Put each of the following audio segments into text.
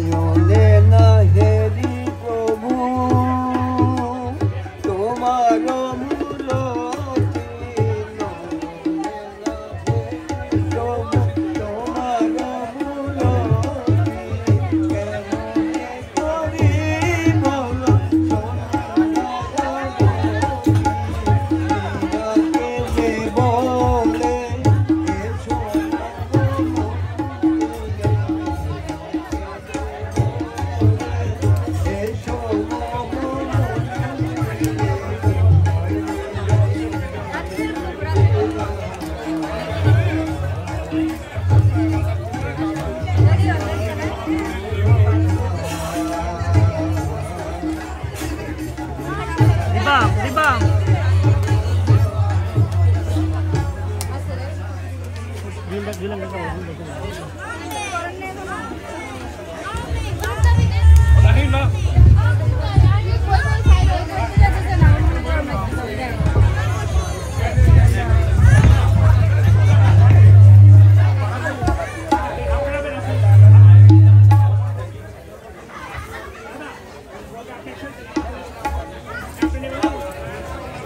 নয়নে না হেরি প্রভু তোমার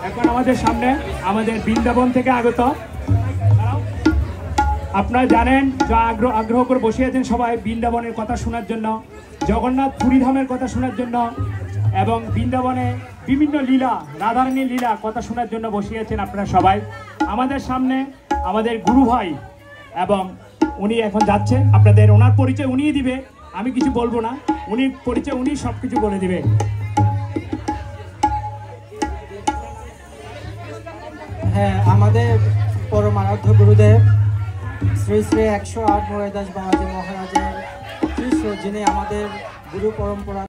এখন আমাদের সামনে আমাদের বৃন্দাবন থেকে আগত, আপনারা জানেন যা আগ্রহ করে বসে আছেন সবাই বৃন্দাবনের কথা শোনার জন্য, জগন্নাথ পুরীধামের কথা শোনার জন্য এবং বৃন্দাবনে বিভিন্ন লীলা, রাধারানীর লীলা কথা শোনার জন্য বসে আছেন আপনারা সবাই। আমাদের সামনে আমাদের গুরু ভাই এবং উনি এখন যাচ্ছেন, আপনাদের ওনার পরিচয় উনিই দিবে, আমি কিছু বলবো না, উনি পরিচয় উনি সব কিছু বলে দিবে। হ্যাঁ, আমাদের পরমারাধ্য গুরুদেব শ্রী শ্রী 108 মুরারিদাস বাবাজি মহারাজের শিষ্য, যিনি আমাদের গুরু পরম্পরা